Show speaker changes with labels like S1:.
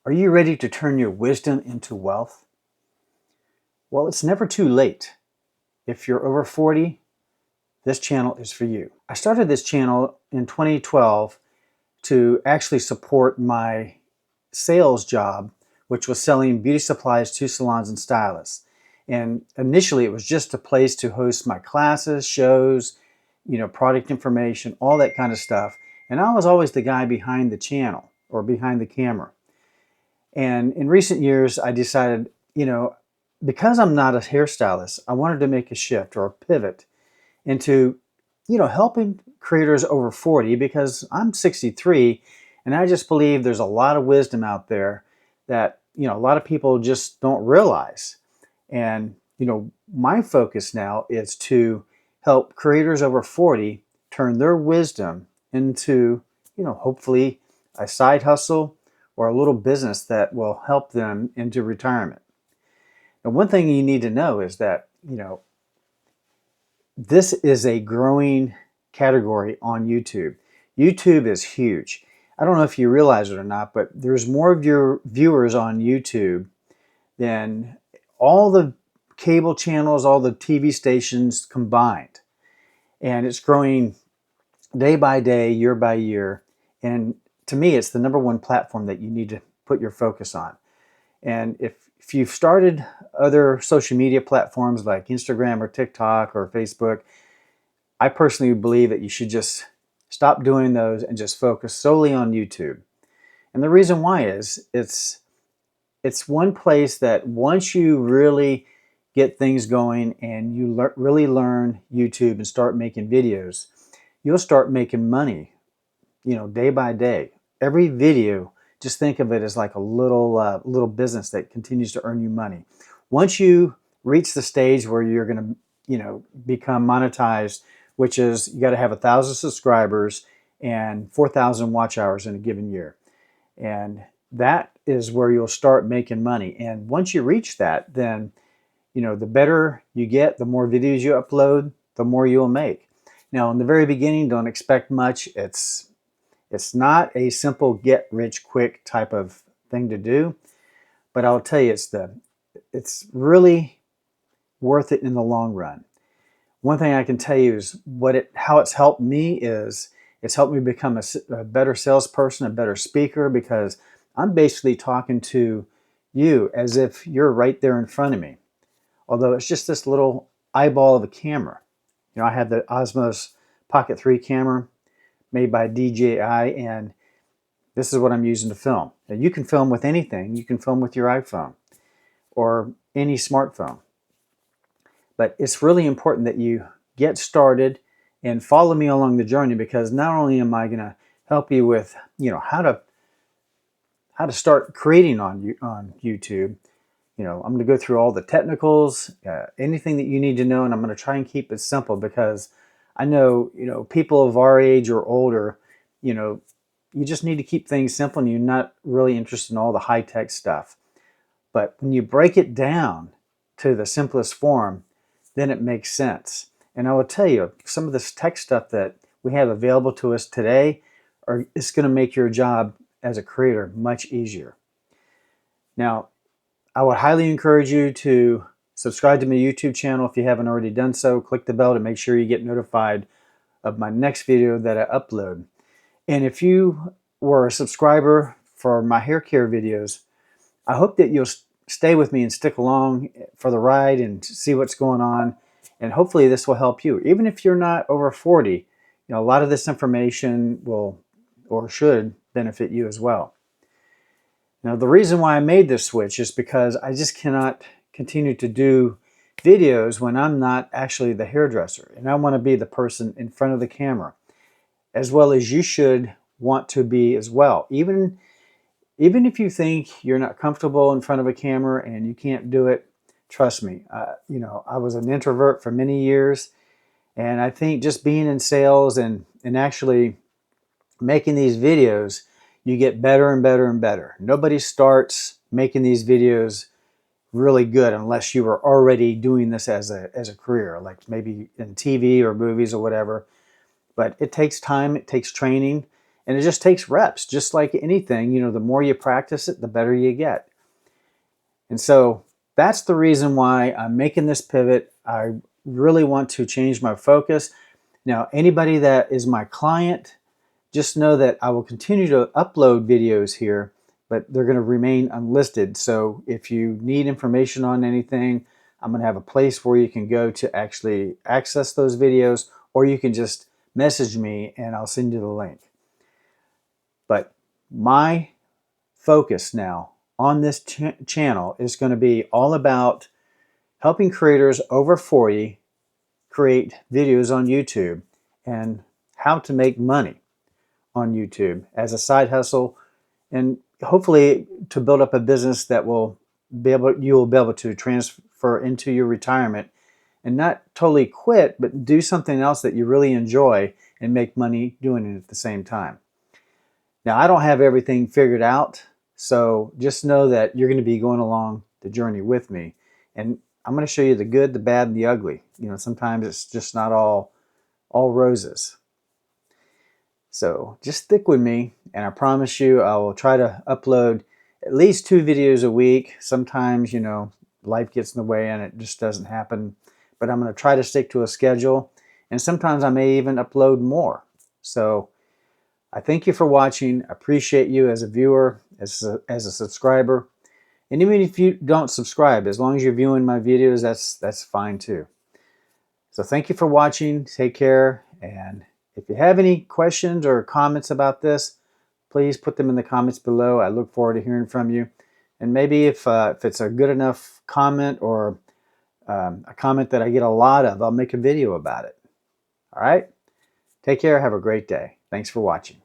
S1: Are you ready to turn your wisdom into wealth? Well, it's never too late. If you're over 40, this channel is for you. I started this channel in 2012 to actually support my sales job, which was selling beauty supplies to salons and stylists. And initially it was just a place to host my classes, shows, product information, all that kind of stuff. And I was always the guy behind the channel or behind the camera. And in recent years, I decided, because I'm not a hairstylist, I wanted to make a shift or a pivot into, helping creators over 40 because I'm 63 and I just believe there's a lot of wisdom out there that, a lot of people just don't realize. And, my focus now is to help creators over 40 turn their wisdom into, hopefully a side hustle or a little business that will help them into retirement. And one thing you need to know is that, this is a growing category on YouTube. YouTube is huge. I don't know if you realize it or not, but there's more of your viewers on YouTube than all the cable channels, all the TV stations combined. And it's growing day by day, year by year. And to me, it's the number one platform that you need to put your focus on. And if you've started other social media platforms like Instagram or TikTok or Facebook, I personally believe that you should just stop doing those and just focus solely on YouTube. And the reason why is it's one place that once you really get things going and you really learn YouTube and start making videos, you'll start making money, day by day. Every video, just think of it as like a little business that continues to earn you money. Once you reach the stage where you're going to, become monetized, which is you got to have 1,000 subscribers and 4,000 watch hours in a given year. And that is where you'll start making money. And once you reach that, then, the better you get, the more videos you upload, the more you'll make. Now, in the very beginning, don't expect much. It's not a simple get rich quick type of thing to do, but I'll tell you, it's really worth it in the long run. One thing I can tell you is how it's helped me is it's helped me become a better salesperson, a better speaker, because I'm basically talking to you as if you're right there in front of me. Although it's just this little eyeball of a camera. I have the Osmos Pocket 3 camera made by DJI, and this is what I'm using to film. Now, you can film with anything. You can film with your iPhone or any smartphone. But it's really important that you get started and follow me along the journey, because not only am I going to help you with, how to start creating on YouTube, I'm going to go through all the technicals, anything that you need to know, and I'm going to try and keep it simple because I know, people of our age or older, you just need to keep things simple and you're not really interested in all the high-tech stuff. But when you break it down to the simplest form, then it makes sense. And I will tell you, some of this tech stuff that we have available to us today is going to make your job as a creator much easier. Now, I would highly encourage you to subscribe to my YouTube channel if you haven't already done so. Click the bell to make sure you get notified of my next video that I upload. And if you were a subscriber for my hair care videos, I hope that you'll stay with me and stick along for the ride and see what's going on. And hopefully this will help you. Even if you're not over 40, a lot of this information will or should benefit you as well. Now, the reason why I made this switch is because I just cannot continue to do videos when I'm not actually the hairdresser. And I want to be the person in front of the camera, as well as you should want to be as well. Even if you think you're not comfortable in front of a camera and you can't do it, trust me. I was an introvert for many years, and I think just being in sales and actually making these videos, you get better and better and better. Nobody starts making these videos really good unless you were already doing this as a career, like maybe in TV or movies or whatever. But it takes time, it takes training, And it just takes reps, just like anything. You know, the more you practice it, the better you get. And so that's the reason why I'm making this pivot. I really want to change my focus. Now, anybody that is my client, just know that I will continue to upload videos here, but they're going to remain unlisted. So if you need information on anything, I'm going to have a place where you can go to actually access those videos, or you can just message me and I'll send you the link. But my focus now on this channel is going to be all about helping creators over 40 create videos on YouTube and how to make money on YouTube as a side hustle, and hopefully to build up a business that you will be able to transfer into your retirement and not totally quit, but do something else that you really enjoy and make money doing it at the same time. Now, I don't have everything figured out, so just know that you're going to be going along the journey with me, and I'm going to show you the good, the bad, and the ugly. You know, sometimes it's just not all roses. So just stick with me, and I promise you I will try to upload at least 2 videos a week. Sometimes, you know, life gets in the way and it just doesn't happen. But I'm going to try to stick to a schedule, and sometimes I may even upload more. So I thank you for watching. I appreciate you as a viewer, as a subscriber. And even if you don't subscribe, as long as you're viewing my videos, that's fine too. So thank you for watching. Take care. And if you have any questions or comments about this, please put them in the comments below. I look forward to hearing from you. And maybe if it's a good enough comment, or a comment that I get a lot of, I'll make a video about it. All right? Take care. Have a great day. Thanks for watching.